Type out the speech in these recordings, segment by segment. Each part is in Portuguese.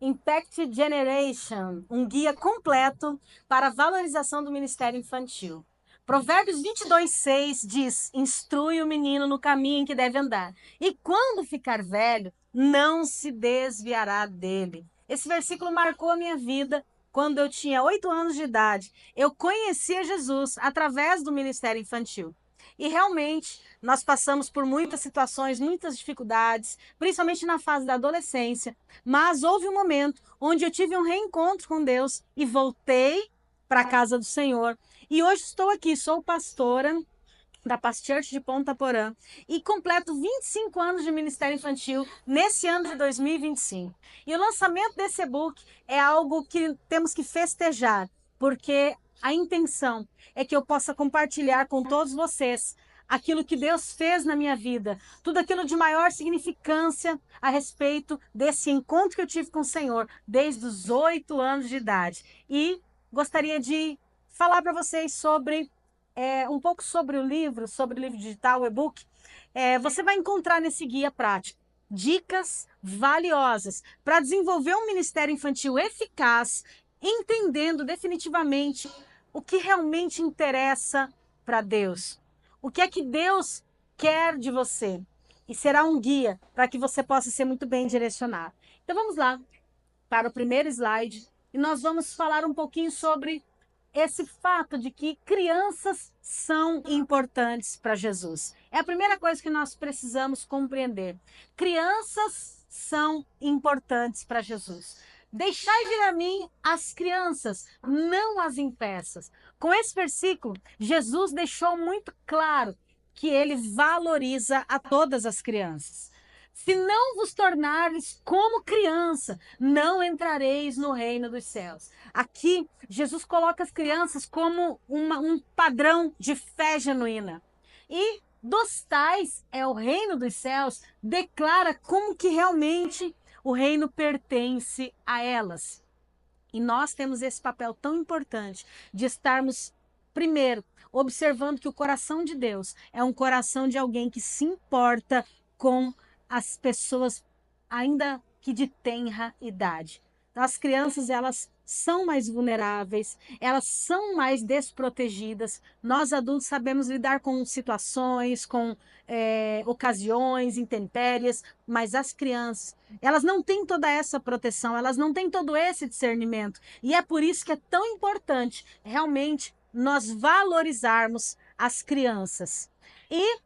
Impact Generation, um guia completo para a valorização do ministério infantil. Provérbios 22:6 diz: instrui o menino no caminho em que deve andar, e quando ficar velho, não se desviará dele. Esse versículo marcou a minha vida quando eu tinha 8 anos de idade. Eu conhecia Jesus através do ministério infantil. E realmente, nós passamos por muitas situações, muitas dificuldades, principalmente na fase da adolescência. Mas houve um momento onde eu tive um reencontro com Deus e voltei para a casa do Senhor. E hoje estou aqui, sou pastora da Paz Church de Ponta Porã e completo 25 anos de ministério infantil nesse ano de 2025. E o lançamento desse e-book é algo que temos que festejar, porque a intenção é que eu possa compartilhar com todos vocês aquilo que Deus fez na minha vida, tudo aquilo de maior significância a respeito desse encontro que eu tive com o Senhor desde os 8 anos de idade. E gostaria de falar para vocês sobre um pouco sobre o livro digital, o e-book. Você vai encontrar nesse guia prático dicas valiosas para desenvolver um ministério infantil eficaz, entendendo definitivamente o que realmente interessa para Deus. O que é que Deus quer de você? E será um guia para que você possa ser muito bem direcionado. Então vamos lá para o primeiro slide e nós vamos falar um pouquinho sobre esse fato de que crianças são importantes para Jesus. É a primeira coisa que nós precisamos compreender. Crianças são importantes para Jesus. Deixai vir a mim as crianças, não as impeças. Com esse versículo, Jesus deixou muito claro que ele valoriza a todas as crianças. Se não vos tornares como criança, não entrareis no reino dos céus. Aqui, Jesus coloca as crianças como um padrão de fé genuína. E dos tais é o reino dos céus, declara como que realmente o reino pertence a elas. E nós temos esse papel tão importante de estarmos, primeiro, observando que o coração de Deus é um coração de alguém que se importa com as pessoas ainda que de tenra idade. Então, as crianças, elas são mais vulneráveis, elas são mais desprotegidas. Nós adultos sabemos lidar com situações, com ocasiões, intempéries, mas as crianças, elas não têm toda essa proteção, elas não têm todo esse discernimento. E é por isso que é tão importante realmente nós valorizarmos as crianças. E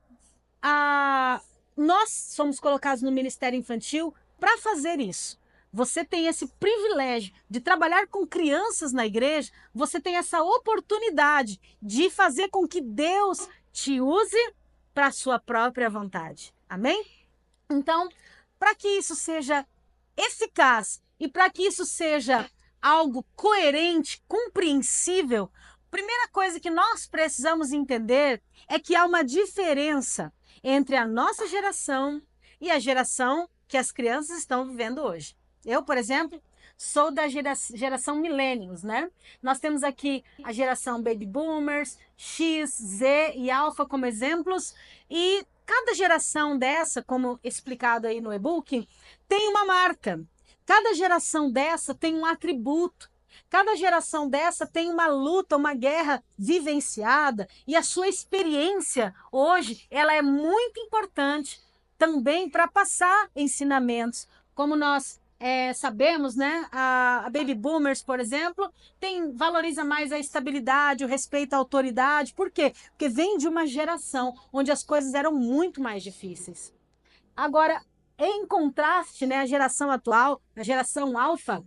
nós somos colocados no Ministério Infantil para fazer isso. Você tem esse privilégio de trabalhar com crianças na igreja, você tem essa oportunidade de fazer com que Deus te use para a sua própria vontade. Amém? Então, para que isso seja eficaz e para que isso seja algo coerente, compreensível, primeira coisa que nós precisamos entender é que há uma diferença entre a nossa geração e a geração que as crianças estão vivendo hoje. Eu, por exemplo, sou da geração millennials, né? Nós temos aqui a geração baby boomers, X, Z e Alpha como exemplos, e cada geração dessa, como explicado aí no e-book, tem uma marca. Cada geração dessa tem um atributo. Cada geração dessa tem uma luta, uma guerra vivenciada, e a sua experiência hoje, ela é muito importante também para passar ensinamentos. Como nós sabemos, né, a Baby Boomers, por exemplo, valoriza mais a estabilidade, o respeito à autoridade. Por quê? Porque vem de uma geração onde as coisas eram muito mais difíceis. Agora, em contraste, né, a geração atual, a geração alfa,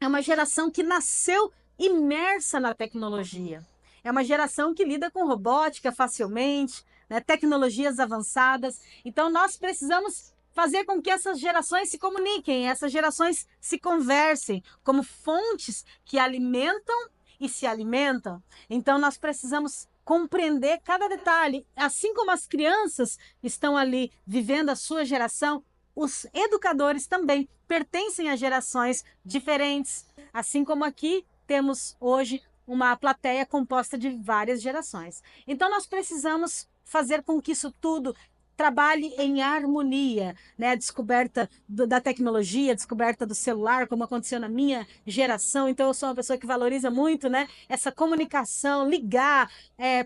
é uma geração que nasceu imersa na tecnologia. É uma geração que lida com robótica facilmente, né, tecnologias avançadas. Então, nós precisamos fazer com que essas gerações se comuniquem, essas gerações se conversem como fontes que alimentam e se alimentam. Então, nós precisamos compreender cada detalhe. Assim como as crianças estão ali vivendo a sua geração, os educadores também pertencem a gerações diferentes, assim como aqui temos hoje uma plateia composta de várias gerações. Então nós precisamos fazer com que isso tudo trabalhe em harmonia, né? A descoberta da tecnologia, a descoberta do celular, como aconteceu na minha geração. Então, eu sou uma pessoa que valoriza muito, né? Essa comunicação, ligar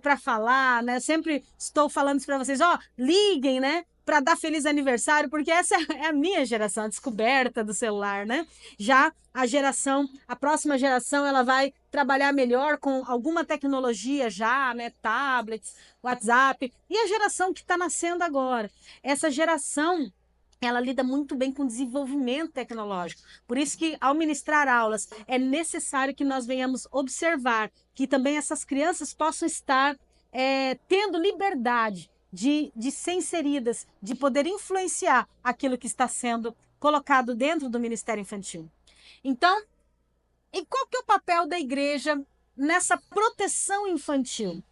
para falar, né? Eu sempre estou falando isso para vocês, ó, liguem, né? Para dar feliz aniversário, porque essa é a minha geração, a descoberta do celular, né? Já a próxima geração, ela vai trabalhar melhor com alguma tecnologia já, né? Tablets, WhatsApp, e a geração que está nascendo agora. Essa geração, ela lida muito bem com desenvolvimento tecnológico. Por isso que, ao ministrar aulas, é necessário que nós venhamos observar que também essas crianças possam estar tendo liberdade de ser inseridas, de poder influenciar aquilo que está sendo colocado dentro do Ministério Infantil. Então, e qual que é o papel da igreja nessa proteção infantil?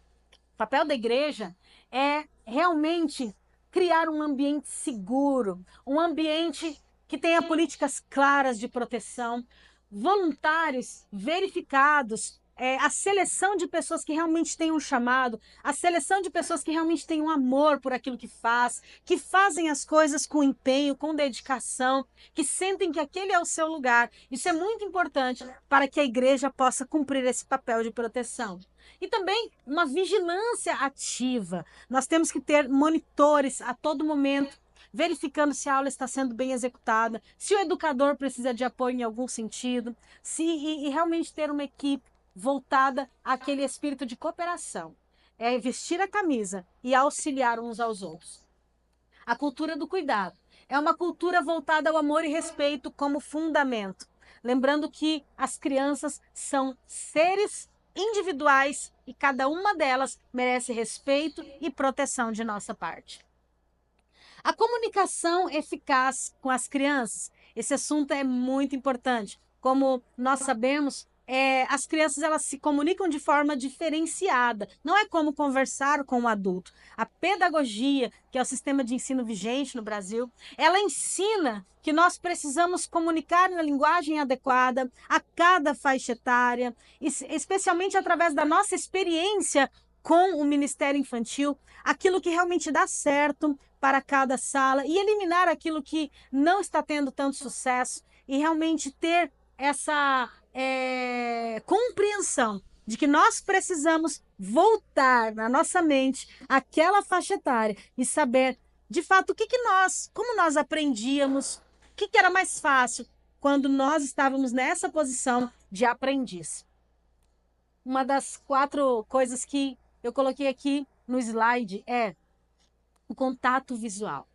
O papel da igreja é realmente criar um ambiente seguro, um ambiente que tenha políticas claras de proteção, voluntários verificados, a seleção de pessoas que realmente têm um chamado, a seleção de pessoas que realmente têm um amor por aquilo que fazem as coisas com empenho, com dedicação, que sentem que aquele é o seu lugar. Isso é muito importante para que a igreja possa cumprir esse papel de proteção. E também uma vigilância ativa. Nós temos que ter monitores a todo momento, verificando se a aula está sendo bem executada, se o educador precisa de apoio em algum sentido, e realmente ter uma equipe voltada àquele espírito de cooperação. É vestir a camisa e auxiliar uns aos outros. A cultura do cuidado é uma cultura voltada ao amor e respeito como fundamento. Lembrando que as crianças são seres individuais e cada uma delas merece respeito e proteção de nossa parte. A comunicação eficaz com as crianças, esse assunto é muito importante. Como nós sabemos, as crianças elas se comunicam de forma diferenciada. Não é como conversar com um adulto. A pedagogia, que é o sistema de ensino vigente no Brasil, ela ensina que nós precisamos comunicar na linguagem adequada a cada faixa etária, especialmente através da nossa experiência com o Ministério Infantil, aquilo que realmente dá certo para cada sala e eliminar aquilo que não está tendo tanto sucesso e realmente ter essa compreensão de que nós precisamos voltar na nossa mente àquela faixa etária e saber, de fato, como nós aprendíamos, o que era mais fácil quando nós estávamos nessa posição de aprendiz. Uma das 4 coisas que eu coloquei aqui no slide é o contato visual.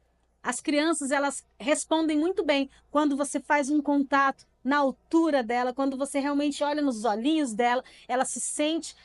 As crianças, elas respondem muito bem quando você faz um contato na altura dela, quando você realmente olha nos olhinhos dela, ela se sente,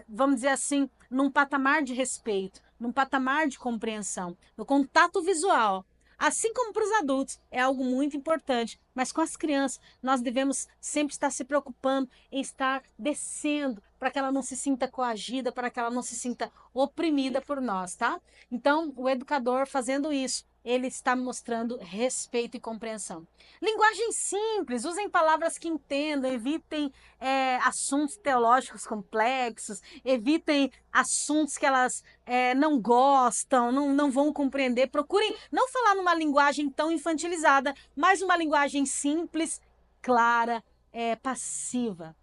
vamos dizer assim, num patamar de respeito, num patamar de compreensão. No contato visual, assim como para os adultos, é algo muito importante, mas com as crianças, nós devemos sempre estar se preocupando em estar descendo para que ela não se sinta coagida, para que ela não se sinta oprimida por nós, tá? Então, o educador fazendo isso, ele está mostrando respeito e compreensão. Linguagem simples, usem palavras que entendam, evitem assuntos teológicos complexos, evitem assuntos que elas não gostam, não vão compreender. Procurem não falar numa linguagem tão infantilizada, mas uma linguagem simples, clara, passiva.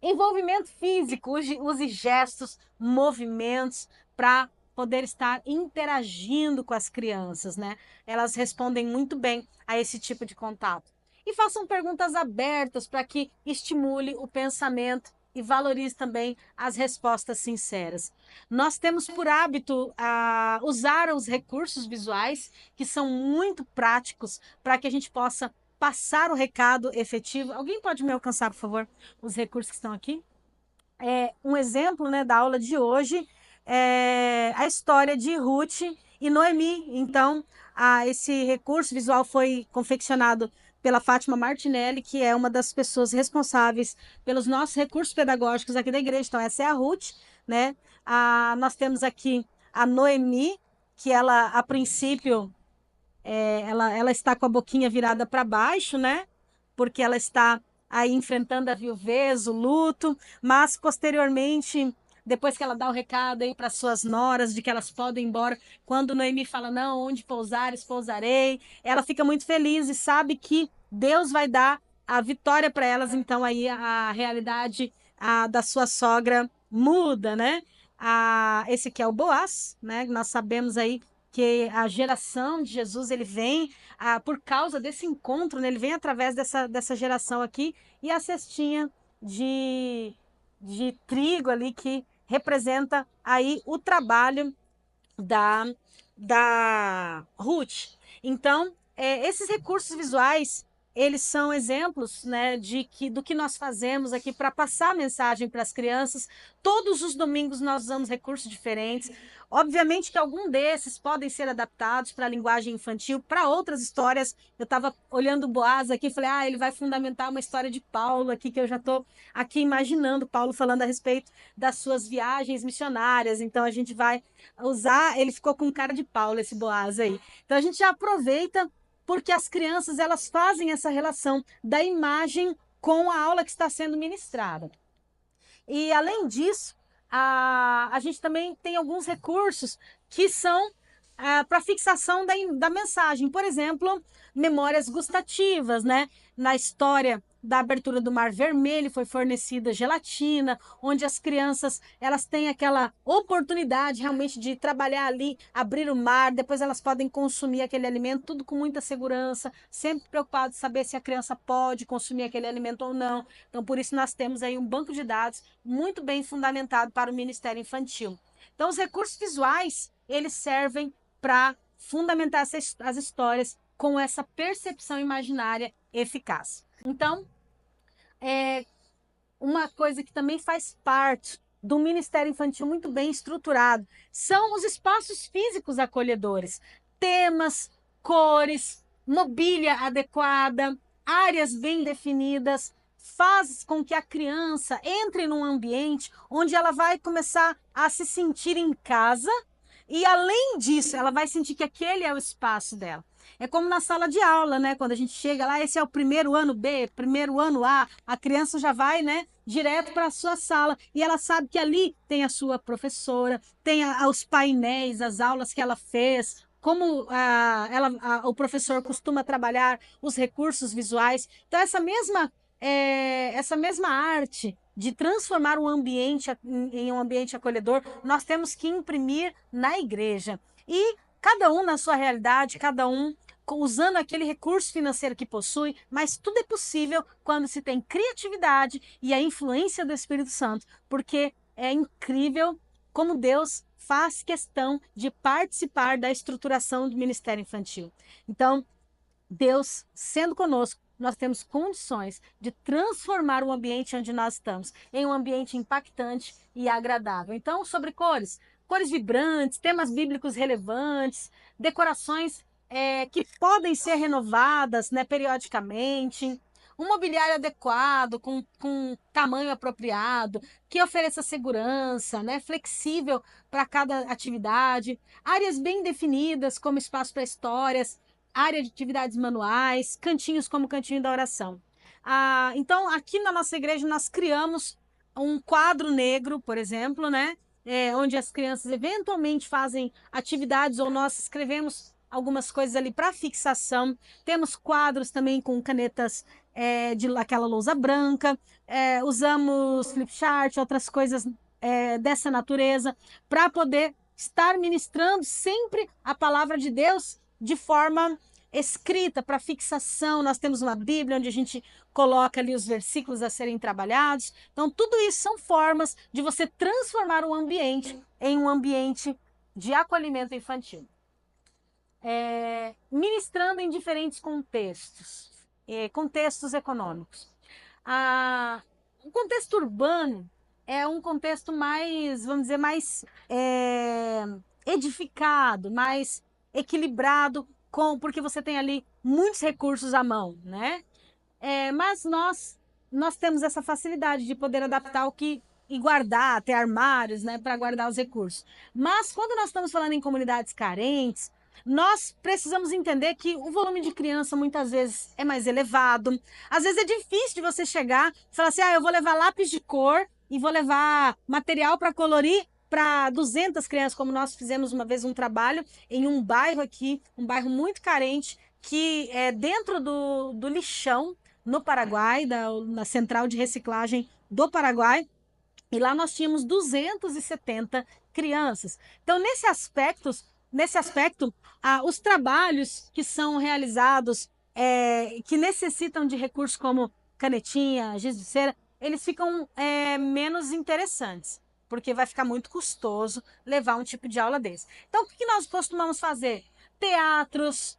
Envolvimento físico, use gestos, movimentos para poder estar interagindo com as crianças, né? Elas respondem muito bem a esse tipo de contato. E façam perguntas abertas para que estimule o pensamento e valorize também as respostas sinceras. Nós temos por hábito usar os recursos visuais, que são muito práticos, para que a gente possa passar o recado efetivo. Alguém pode me alcançar, por favor, os recursos que estão aqui? Um exemplo, né, da aula de hoje é a história de Ruth e Noemi. Então, esse recurso visual foi confeccionado pela Fátima Martinelli, que é uma das pessoas responsáveis pelos nossos recursos pedagógicos aqui da igreja. Então, essa é a Ruth, né? Nós temos aqui a Noemi, que ela, a princípio, ela está com a boquinha virada para baixo, né? Porque ela está aí enfrentando a viuvez, o luto, mas posteriormente depois que ela dá o recado aí para suas noras de que elas podem ir embora, quando Noemi fala, não, onde pousares, pousarei, ela fica muito feliz e sabe que Deus vai dar a vitória para elas, então aí a realidade da sua sogra muda, né? Esse aqui é o Boaz, né? Nós sabemos aí que a geração de Jesus, ele vem por causa desse encontro, né? Ele vem através dessa geração aqui, e a cestinha de trigo ali que representa aí o trabalho da Ruth. Então, esses recursos visuais, eles são exemplos, né, do que nós fazemos aqui para passar a mensagem para as crianças. Todos os domingos nós usamos recursos diferentes. Obviamente que algum desses podem ser adaptados para a linguagem infantil, para outras histórias. Eu estava olhando o Boaz aqui e falei, ele vai fundamentar uma história de Paulo aqui, que eu já estou aqui imaginando Paulo falando a respeito das suas viagens missionárias. Então a gente vai usar, ele ficou com cara de Paulo, esse Boaz aí. Então a gente já aproveita, porque as crianças, elas fazem essa relação da imagem com a aula que está sendo ministrada. E além disso, a gente também tem alguns recursos que são para fixação da mensagem. Por exemplo, memórias gustativas, né? Na história da abertura do Mar Vermelho foi fornecida gelatina, onde as crianças, elas têm aquela oportunidade realmente de trabalhar ali, abrir o mar, depois elas podem consumir aquele alimento, tudo com muita segurança, sempre preocupado de saber se a criança pode consumir aquele alimento ou não. Então, por isso nós temos aí um banco de dados muito bem fundamentado para o Ministério Infantil. Então, os recursos visuais, eles servem para fundamentar as histórias com essa percepção imaginária eficaz. Então, uma coisa que também faz parte do Ministério Infantil muito bem estruturado são os espaços físicos acolhedores, temas, cores, mobília adequada, áreas bem definidas, faz com que a criança entre num ambiente onde ela vai começar a se sentir em casa. E além disso, ela vai sentir que aquele é o espaço dela. É como na sala de aula, né? Quando a gente chega lá, esse é o primeiro ano B, primeiro ano a criança já vai, né, direto para a sua sala e ela sabe que ali tem a sua professora, tem os painéis, as aulas que ela fez, como o professor costuma trabalhar os recursos visuais. Então, essa mesma arte de transformar um ambiente em um ambiente acolhedor, nós temos que imprimir na igreja. E cada um na sua realidade, cada um usando aquele recurso financeiro que possui, mas tudo é possível quando se tem criatividade e a influência do Espírito Santo, porque é incrível como Deus faz questão de participar da estruturação do ministério infantil. Então, Deus sendo conosco, nós temos condições de transformar o ambiente onde nós estamos em um ambiente impactante e agradável. Então, sobre cores vibrantes, temas bíblicos relevantes, decorações que podem ser renovadas, né, periodicamente, um mobiliário adequado, com tamanho apropriado, que ofereça segurança, né, flexível para cada atividade, áreas bem definidas, como espaço para histórias, área de atividades manuais, cantinhos como o cantinho da oração. Então, aqui na nossa igreja, nós criamos um quadro negro, por exemplo, né? Onde as crianças eventualmente fazem atividades ou nós escrevemos algumas coisas ali para fixação. Temos quadros também com canetas de aquela lousa branca. Usamos flipchart, outras coisas dessa natureza, para poder estar ministrando sempre a palavra de Deus de forma escrita, para fixação. Nós temos uma Bíblia onde a gente coloca ali os versículos a serem trabalhados. Então, tudo isso são formas de você transformar um ambiente em um ambiente de acolhimento infantil. Ministrando em diferentes contextos, contextos econômicos. O contexto urbano é um contexto mais, vamos dizer, mais edificado, mais equilibrado, porque você tem ali muitos recursos à mão, né? Mas nós temos essa facilidade de poder adaptar e guardar, ter armários, né, para guardar os recursos. Mas quando nós estamos falando em comunidades carentes, nós precisamos entender que o volume de criança muitas vezes é mais elevado. Às vezes é difícil de você chegar e falar assim, eu vou levar lápis de cor e vou levar material para colorir para 200 crianças, como nós fizemos uma vez um trabalho em um bairro aqui, um bairro muito carente, que é dentro do lixão, no Paraguai, na central de reciclagem do Paraguai, e lá nós tínhamos 270 crianças. Então, nesse aspecto, os trabalhos que são realizados, que necessitam de recursos como canetinha, giz de cera, eles ficam menos interessantes, porque vai ficar muito custoso levar um tipo de aula desse. Então, o que nós costumamos fazer? Teatros,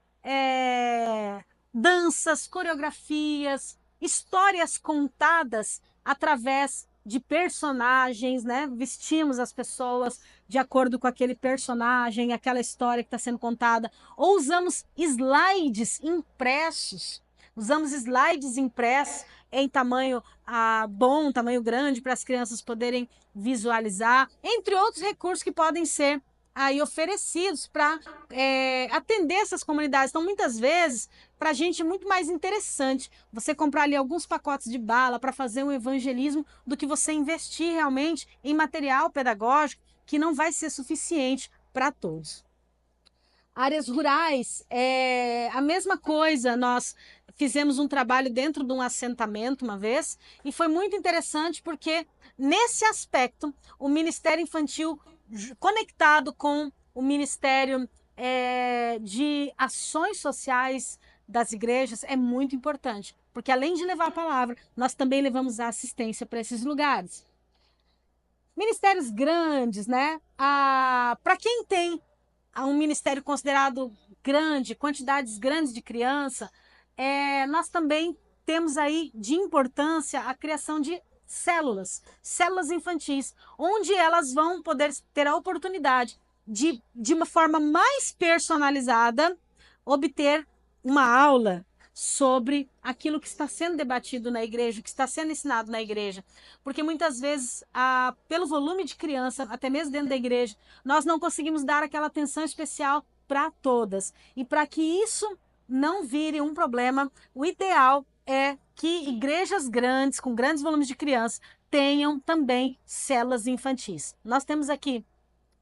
danças, coreografias, histórias contadas através de personagens, né? Vestimos as pessoas de acordo com aquele personagem, aquela história que está sendo contada, ou usamos slides impressos. Usamos slides impressos em tamanho bom, tamanho grande, para as crianças poderem visualizar, entre outros recursos que podem ser aí oferecidos para atender essas comunidades. Então, muitas vezes, para a gente é muito mais interessante você comprar ali alguns pacotes de bala para fazer um evangelismo do que você investir realmente em material pedagógico que não vai ser suficiente para todos. Áreas rurais, a mesma coisa. Nós fizemos um trabalho dentro de um assentamento uma vez e foi muito interessante porque, nesse aspecto, o Ministério Infantil, conectado com o Ministério de Ações Sociais das igrejas, é muito importante, porque além de levar a palavra, nós também levamos a assistência para esses lugares. Ministérios grandes, né? Para quem tem um ministério considerado grande, quantidades grandes de criança, nós também temos aí de importância a criação de células infantis, onde elas vão poder ter a oportunidade de uma forma mais personalizada, obter uma aula sobre aquilo que está sendo debatido na igreja, que está sendo ensinado na igreja. Porque muitas vezes, pelo volume de criança, até mesmo dentro da igreja, nós não conseguimos dar aquela atenção especial para todas. E para que isso não vire um problema, o ideal é que igrejas grandes, com grandes volumes de crianças, tenham também células infantis. Nós temos aqui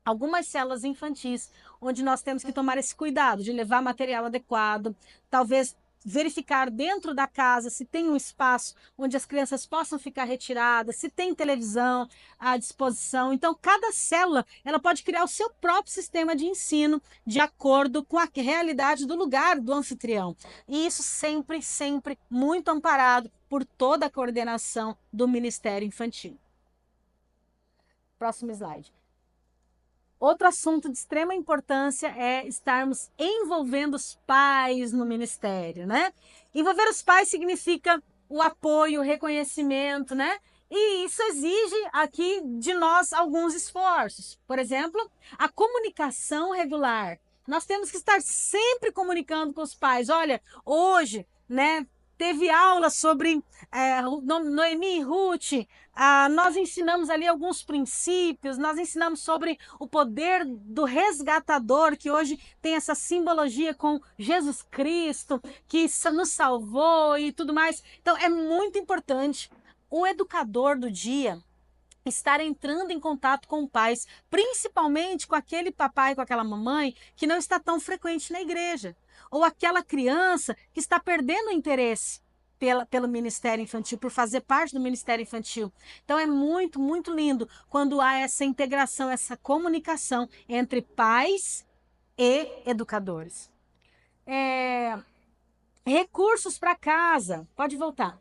algumas células infantis, onde nós temos que tomar esse cuidado de levar material adequado, talvez verificar dentro da casa se tem um espaço onde as crianças possam ficar retiradas, se tem televisão à disposição. Então, cada célula ela pode criar o seu próprio sistema de ensino de acordo com a realidade do lugar do anfitrião. E isso sempre, sempre muito amparado por toda a coordenação do Ministério Infantil. Próximo slide. Outro assunto de extrema importância é estarmos envolvendo os pais no ministério, né? Envolver os pais significa o apoio, o reconhecimento, né? E isso exige aqui de nós alguns esforços. Por exemplo, a comunicação regular. Nós temos que estar sempre comunicando com os pais. Olha, hoje, né? Teve aula sobre Noemi e Ruth, nós ensinamos ali alguns princípios, nós ensinamos sobre o poder do resgatador, que hoje tem essa simbologia com Jesus Cristo, que nos salvou e tudo mais. Então, é muito importante o educador do dia estar entrando em contato com pais, principalmente com aquele papai, com aquela mamãe que não está tão frequente na igreja, ou aquela criança que está perdendo o interesse pelo Ministério Infantil, por fazer parte do Ministério Infantil. Então é muito, muito lindo quando há essa integração, essa comunicação entre pais e educadores. Recursos para casa, pode voltar.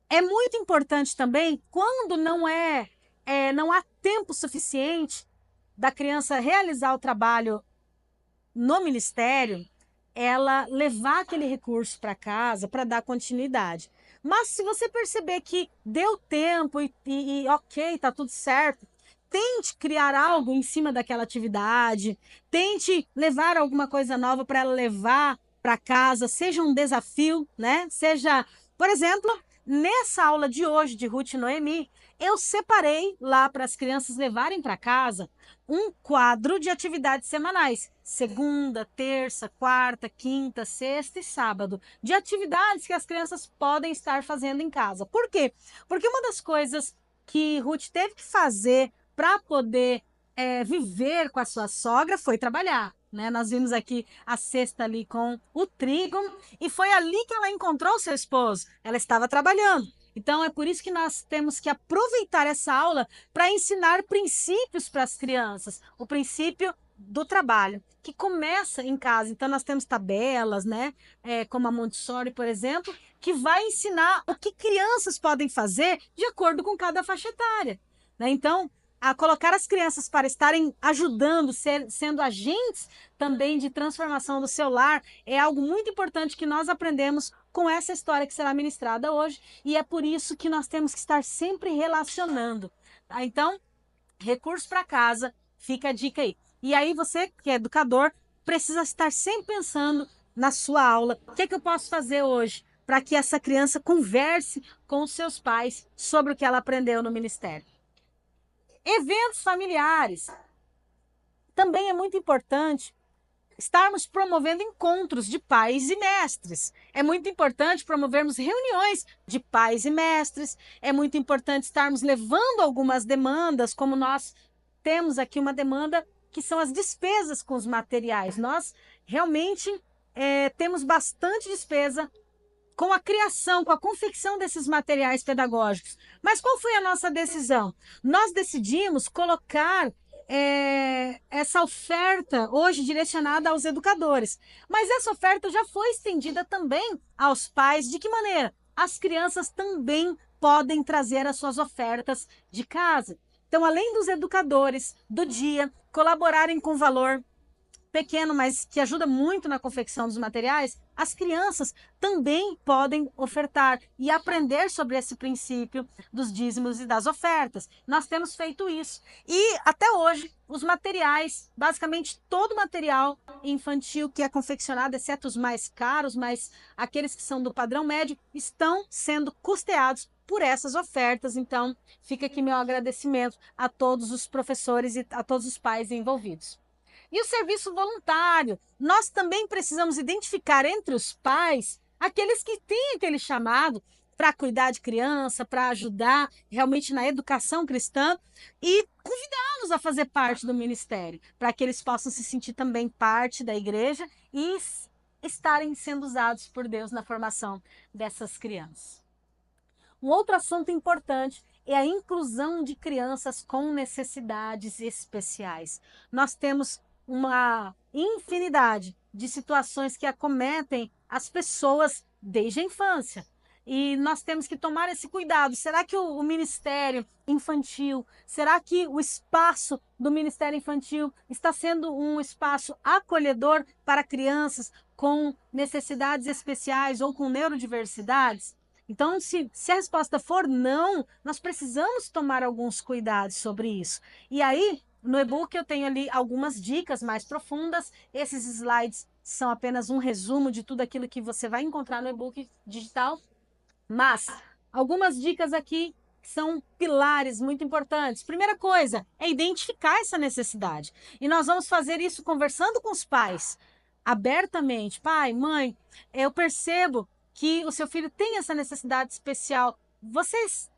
É muito importante também, quando não há tempo suficiente da criança realizar o trabalho no ministério, ela levar aquele recurso para casa para dar continuidade. Mas se você perceber que deu tempo e ok, está tudo certo, tente criar algo em cima daquela atividade, tente levar alguma coisa nova para ela levar para casa, seja um desafio, né? Seja, por exemplo, nessa aula de hoje de Ruth e Noemi, eu separei lá para as crianças levarem para casa um quadro de atividades semanais. Segunda, terça, quarta, quinta, sexta e sábado. De atividades que as crianças podem estar fazendo em casa. Por quê? Porque uma das coisas que Ruth teve que fazer para poder viver com a sua sogra foi trabalhar. Né? Nós vimos aqui a cesta ali com o trigo e foi ali que ela encontrou o seu esposo. Ela estava trabalhando. Então é por isso que nós temos que aproveitar essa aula para ensinar princípios para as crianças. O princípio do trabalho, que começa em casa. Então nós temos tabelas, né? Como a Montessori, por exemplo, que vai ensinar o que crianças podem fazer de acordo com cada faixa etária. Né? Então, a colocar as crianças para estarem ajudando, sendo agentes também de transformação do seu lar, é algo muito importante que nós aprendemos com essa história que será ministrada hoje, e é por isso que nós temos que estar sempre relacionando. Tá? Então, recurso para casa, fica a dica aí. E aí você, que é educador, precisa estar sempre pensando na sua aula, o que é que eu posso fazer hoje para que essa criança converse com os seus pais sobre o que ela aprendeu no ministério. Eventos familiares. Também é muito importante estarmos promovendo encontros de pais e mestres. É muito importante promovermos reuniões de pais e mestres. É muito importante estarmos levando algumas demandas, como nós temos aqui uma demanda que são as despesas com os materiais. Nós realmente temos bastante despesa com a criação, com a confecção desses materiais pedagógicos. Mas qual foi a nossa decisão? Nós decidimos colocar essa oferta hoje direcionada aos educadores. Mas essa oferta já foi estendida também aos pais. De que maneira? As crianças também podem trazer as suas ofertas de casa. Então, além dos educadores do dia colaborarem com valor pequeno, mas que ajuda muito na confecção dos materiais, as crianças também podem ofertar e aprender sobre esse princípio dos dízimos e das ofertas. Nós temos feito isso. E até hoje, os materiais, basicamente todo material infantil que é confeccionado, exceto os mais caros, mas aqueles que são do padrão médio, estão sendo custeados por essas ofertas. Então, fica aqui meu agradecimento a todos os professores e a todos os pais envolvidos. E o serviço voluntário? Nós também precisamos identificar entre os pais aqueles que têm aquele chamado para cuidar de criança, para ajudar realmente na educação cristã e convidá-los a fazer parte do ministério, para que eles possam se sentir também parte da igreja e estarem sendo usados por Deus na formação dessas crianças. Um outro assunto importante é a inclusão de crianças com necessidades especiais. Nós temos uma infinidade de situações que acometem as pessoas desde a infância. E nós temos que tomar esse cuidado. Será que o Ministério Infantil, será que o espaço do Ministério Infantil está sendo um espaço acolhedor para crianças com necessidades especiais ou com neurodiversidades? Então, se a resposta for não, nós precisamos tomar alguns cuidados sobre isso. E aí, no e-book eu tenho ali algumas dicas mais profundas. Esses slides são apenas um resumo de tudo aquilo que você vai encontrar no e-book digital. Mas algumas dicas aqui são pilares muito importantes. Primeira coisa é identificar essa necessidade. E nós vamos fazer isso conversando com os pais, abertamente. Pai, mãe, eu percebo que o seu filho tem essa necessidade especial. Vocês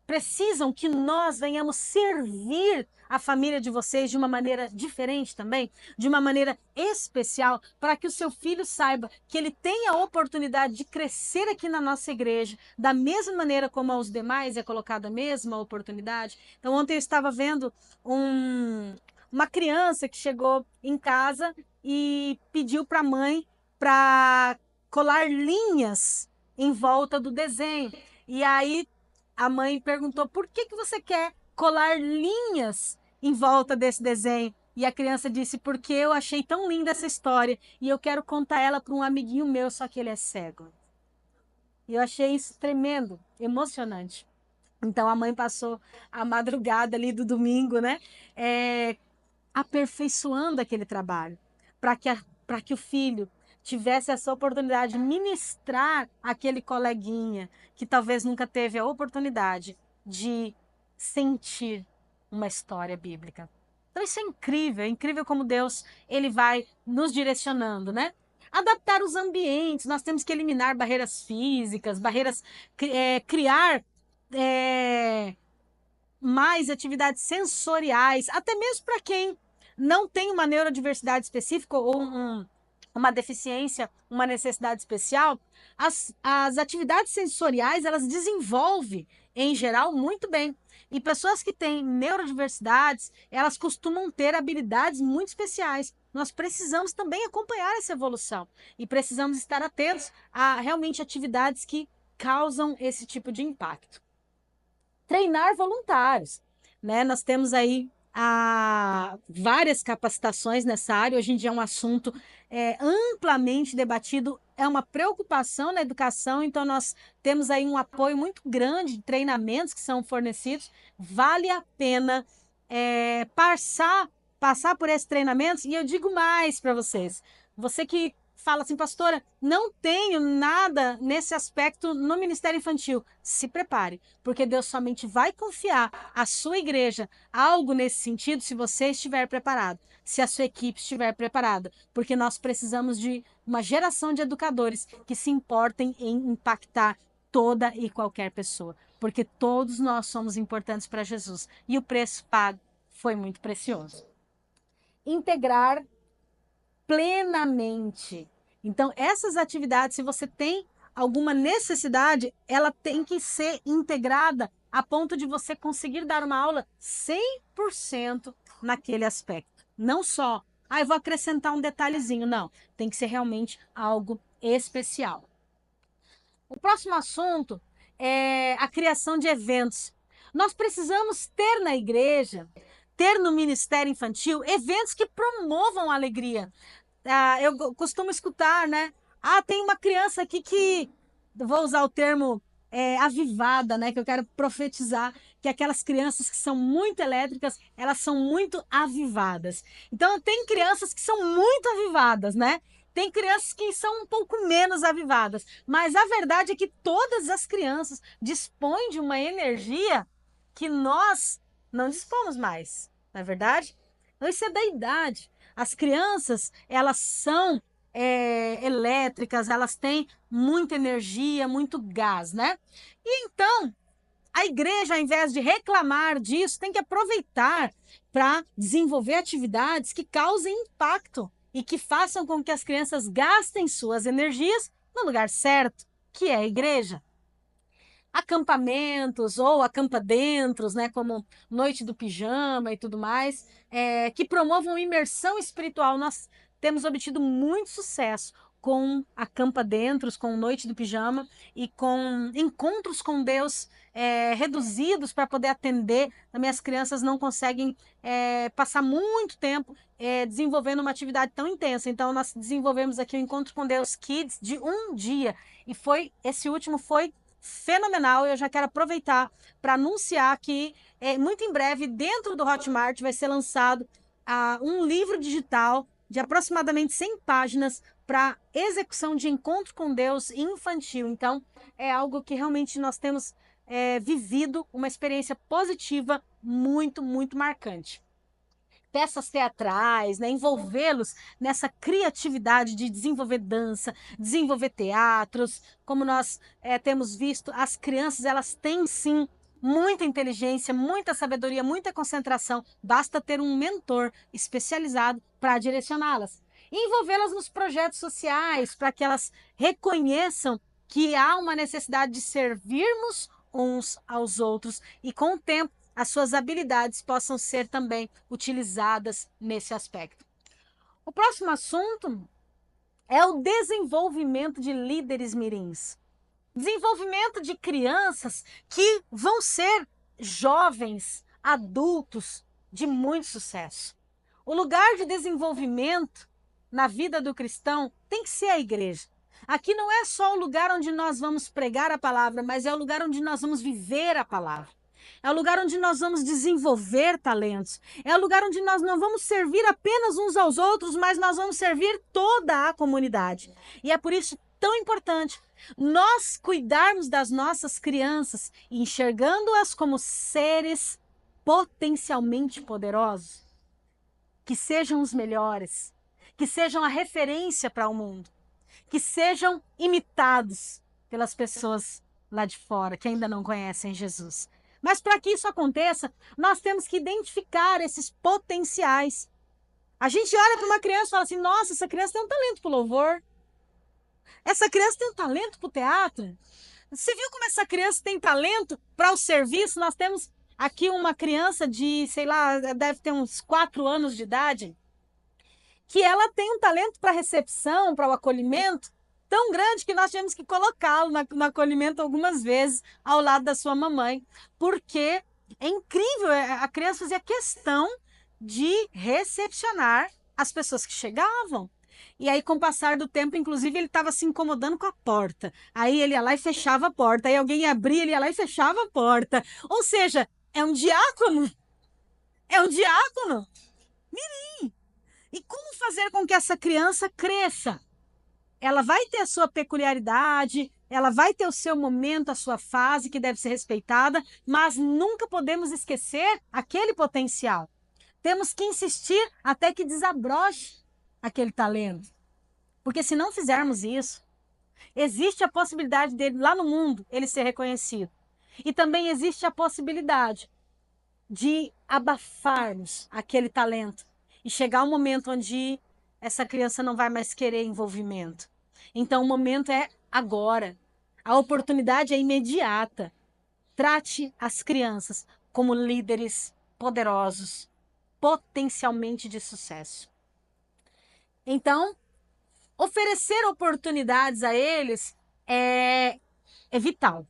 precisam que nós venhamos servir a família de vocês de uma maneira diferente também, de uma maneira especial, para que o seu filho saiba que ele tem a oportunidade de crescer aqui na nossa igreja, da mesma maneira como aos demais é colocada a mesma oportunidade. Então, ontem eu estava vendo uma criança que chegou em casa e pediu para a mãe para colar linhas em volta do desenho. E aí a mãe perguntou: por que você quer colar linhas em volta desse desenho? E a criança disse: porque eu achei tão linda essa história e eu quero contar ela para um amiguinho meu, só que ele é cego. E eu achei isso tremendo, emocionante. Então a mãe passou a madrugada ali do domingo, né, aperfeiçoando aquele trabalho, para que o filho tivesse essa oportunidade de ministrar aquele coleguinha que talvez nunca teve a oportunidade de sentir uma história bíblica. Então isso é incrível como Deus ele vai nos direcionando, né? Adaptar os ambientes, nós temos que eliminar barreiras físicas, criar mais atividades sensoriais, até mesmo para quem não tem uma neurodiversidade específica ou uma deficiência, uma necessidade especial, as atividades sensoriais, elas desenvolvem, em geral, muito bem. E pessoas que têm neurodiversidades, elas costumam ter habilidades muito especiais. Nós precisamos também acompanhar essa evolução e precisamos estar atentos a realmente atividades que causam esse tipo de impacto. Treinar voluntários, né? Nós temos aí várias capacitações nessa área. Hoje em dia é um assunto amplamente debatido, é uma preocupação na educação, então nós temos aí um apoio muito grande de treinamentos que são fornecidos. Vale a pena passar por esses treinamentos, e eu digo mais para vocês. Você que fala assim, pastora, não tenho nada nesse aspecto no Ministério Infantil. Se prepare, porque Deus somente vai confiar à sua igreja algo nesse sentido se você estiver preparado, se a sua equipe estiver preparada, porque nós precisamos de uma geração de educadores que se importem em impactar toda e qualquer pessoa, porque todos nós somos importantes para Jesus e o preço pago foi muito precioso. Integrar plenamente. Então, essas atividades, se você tem alguma necessidade, ela tem que ser integrada a ponto de você conseguir dar uma aula 100% naquele aspecto. Não só, eu vou acrescentar um detalhezinho, não. Tem que ser realmente algo especial. O próximo assunto é a criação de eventos. Nós precisamos ter na igreja, ter no Ministério Infantil, eventos que promovam a alegria. Eu costumo escutar, né? Tem uma criança aqui que, vou usar o termo avivada, né? Que eu quero profetizar, que aquelas crianças que são muito elétricas, elas são muito avivadas. Então, tem crianças que são muito avivadas, né? Tem crianças que são um pouco menos avivadas, mas a verdade é que todas as crianças dispõem de uma energia que nós não dispomos mais, não é verdade? Então, isso é da idade. As crianças, elas são elétricas, elas têm muita energia, muito gás, né? E então, a igreja, ao invés de reclamar disso, tem que aproveitar para desenvolver atividades que causem impacto e que façam com que as crianças gastem suas energias no lugar certo, que é a igreja. Acampamentos ou acampadentros, né, como Noite do Pijama e tudo mais, que promovam imersão espiritual. Nós temos obtido muito sucesso com acampadentros, com Noite do Pijama e com encontros com Deus reduzidos para poder atender. Também as crianças não conseguem passar muito tempo desenvolvendo uma atividade tão intensa. Então, nós desenvolvemos aqui o Encontro com Deus Kids de um dia e esse último foi fenomenal. Eu já quero aproveitar para anunciar que muito em breve, dentro do Hotmart, vai ser lançado um livro digital de aproximadamente 100 páginas para execução de encontro com Deus infantil. Então, é algo que realmente nós temos vivido uma experiência positiva muito, muito marcante. Peças teatrais, né? Envolvê-los nessa criatividade de desenvolver dança, desenvolver teatros. Como nós temos visto, as crianças, elas têm sim muita inteligência, muita sabedoria, muita concentração. Basta ter um mentor especializado para direcioná-las. E envolvê-las nos projetos sociais, para que elas reconheçam que há uma necessidade de servirmos uns aos outros e, com o tempo, as suas habilidades possam ser também utilizadas nesse aspecto. O próximo assunto é o desenvolvimento de líderes mirins. Desenvolvimento de crianças que vão ser jovens, adultos de muito sucesso. O lugar de desenvolvimento na vida do cristão tem que ser a igreja. Aqui não é só o lugar onde nós vamos pregar a palavra, mas é o lugar onde nós vamos viver a palavra. É o lugar onde nós vamos desenvolver talentos. É o lugar onde nós não vamos servir apenas uns aos outros, mas nós vamos servir toda a comunidade. E é por isso tão importante nós cuidarmos das nossas crianças, enxergando-as como seres potencialmente poderosos, que sejam os melhores, que sejam a referência para o mundo, que sejam imitados pelas pessoas lá de fora, que ainda não conhecem Jesus. Mas para que isso aconteça, nós temos que identificar esses potenciais. A gente olha para uma criança e fala assim: nossa, essa criança tem um talento para o louvor. Essa criança tem um talento para o teatro. Você viu como essa criança tem talento para o serviço? Nós temos aqui uma criança de, sei lá, deve ter uns 4 anos de idade, que ela tem um talento para recepção, para o acolhimento, tão grande que nós tivemos que colocá-lo no acolhimento algumas vezes ao lado da sua mamãe, porque é incrível, a criança fazia questão de recepcionar as pessoas que chegavam. E aí, com o passar do tempo, inclusive, ele estava se incomodando com a porta. Aí ele ia lá e fechava a porta. Aí alguém abria, ele ia lá e fechava a porta. Ou seja, é um diácono. É um diácono. E como fazer com que essa criança cresça? Ela vai ter a sua peculiaridade, ela vai ter o seu momento, a sua fase que deve ser respeitada, mas nunca podemos esquecer aquele potencial. Temos que insistir até que desabroche aquele talento. Porque se não fizermos isso, existe a possibilidade dele lá no mundo ele ser reconhecido. E também existe a possibilidade de abafarmos aquele talento e chegar um momento onde essa criança não vai mais querer envolvimento. Então o momento é agora. A oportunidade é imediata. Trate as crianças como líderes poderosos, potencialmente de sucesso. Então, oferecer oportunidades a eles é vital.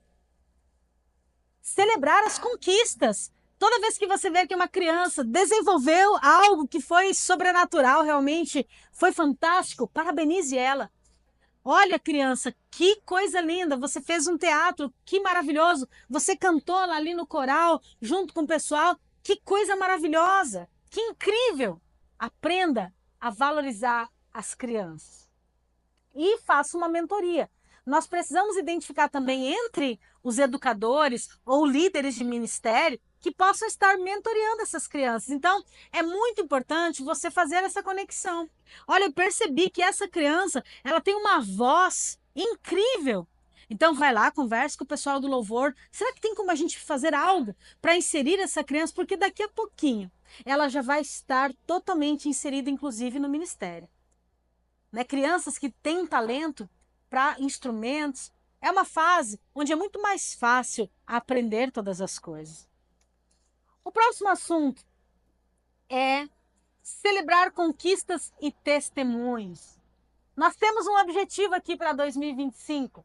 Celebrar as conquistas. Toda vez que você vê que uma criança desenvolveu algo que foi sobrenatural, realmente foi fantástico, parabenize ela. Olha, criança, que coisa linda! Você fez um teatro, que maravilhoso! Você cantou lá ali no coral, junto com o pessoal, que coisa maravilhosa! Que incrível! Aprenda a valorizar as crianças. E faça uma mentoria. Nós precisamos identificar também entre os educadores ou líderes de ministério que possam estar mentoreando essas crianças. Então, é muito importante você fazer essa conexão. Olha, eu percebi que essa criança, ela tem uma voz incrível. Então, vai lá, converse com o pessoal do louvor. Será que tem como a gente fazer algo para inserir essa criança? Porque daqui a pouquinho ela já vai estar totalmente inserida, inclusive, no ministério. Né? Crianças que têm talento para instrumentos. É uma fase onde é muito mais fácil aprender todas as coisas. O próximo assunto é celebrar conquistas e testemunhos. Nós temos um objetivo aqui para 2025.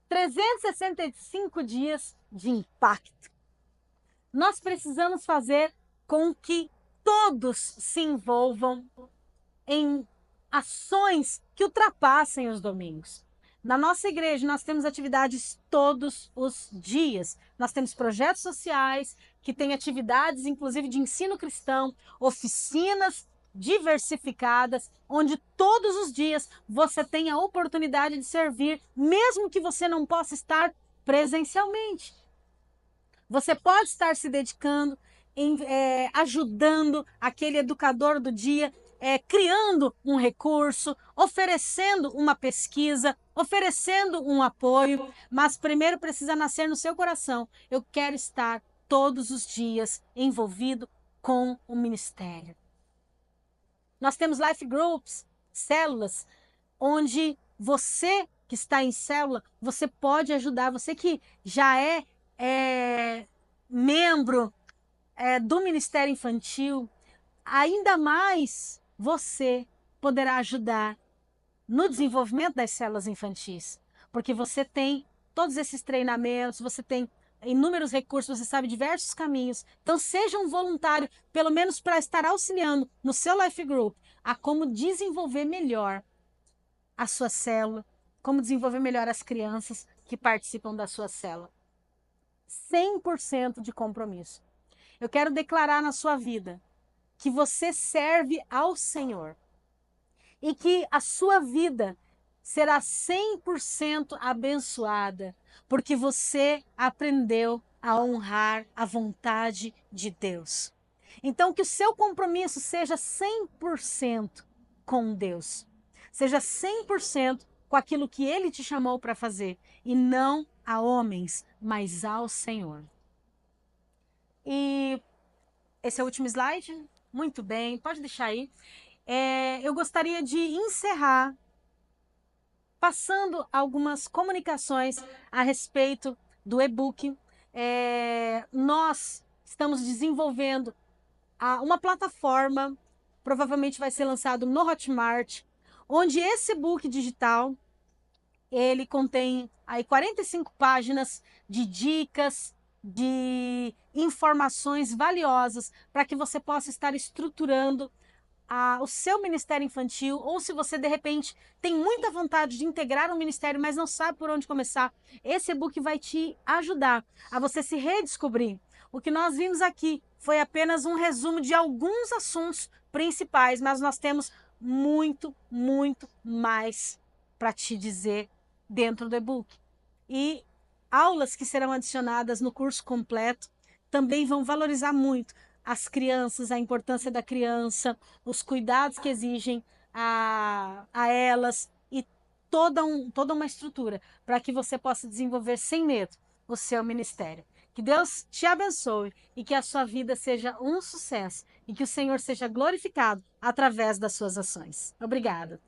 365 dias de impacto. Nós precisamos fazer com que todos se envolvam em ações que ultrapassem os domingos. Na nossa igreja, nós temos atividades todos os dias. Nós temos projetos sociais, que têm atividades, inclusive, de ensino cristão, oficinas diversificadas, onde todos os dias você tem a oportunidade de servir, mesmo que você não possa estar presencialmente. Você pode estar se dedicando, ajudando aquele educador do dia, criando um recurso, oferecendo uma pesquisa, oferecendo um apoio, mas primeiro precisa nascer no seu coração. Eu quero estar todos os dias envolvido com o ministério. Nós temos life groups, células, onde você que está em célula, você pode ajudar, você que já é membro do Ministério Infantil, ainda mais você poderá ajudar no desenvolvimento das células infantis, porque você tem todos esses treinamentos, você tem inúmeros recursos, você sabe diversos caminhos. Então, seja um voluntário, pelo menos para estar auxiliando no seu Life Group, a como desenvolver melhor a sua célula, como desenvolver melhor as crianças que participam da sua célula. 100% de compromisso. Eu quero declarar na sua vida que você serve ao Senhor e que a sua vida será 100% abençoada, porque você aprendeu a honrar a vontade de Deus. Então, que o seu compromisso seja 100% com Deus, seja 100% com aquilo que Ele te chamou para fazer, e não a homens, mas ao Senhor. E esse é o último slide? Muito bem, pode deixar aí. Eu gostaria de encerrar passando algumas comunicações a respeito do e-book. Nós estamos desenvolvendo uma plataforma, provavelmente vai ser lançado no Hotmart, onde esse e-book digital, ele contém aí 45 páginas de dicas, de informações valiosas para que você possa estar estruturando o seu ministério infantil, ou se você de repente tem muita vontade de integrar um ministério, mas não sabe por onde começar, esse e-book vai te ajudar a você se redescobrir. O que nós vimos aqui foi apenas um resumo de alguns assuntos principais, mas nós temos muito, muito mais para te dizer dentro do e-book. E aulas que serão adicionadas no curso completo também vão valorizar muito as crianças, a importância da criança, os cuidados que exigem a elas e toda uma estrutura para que você possa desenvolver sem medo o seu ministério. Que Deus te abençoe e que a sua vida seja um sucesso e que o Senhor seja glorificado através das suas ações. Obrigada.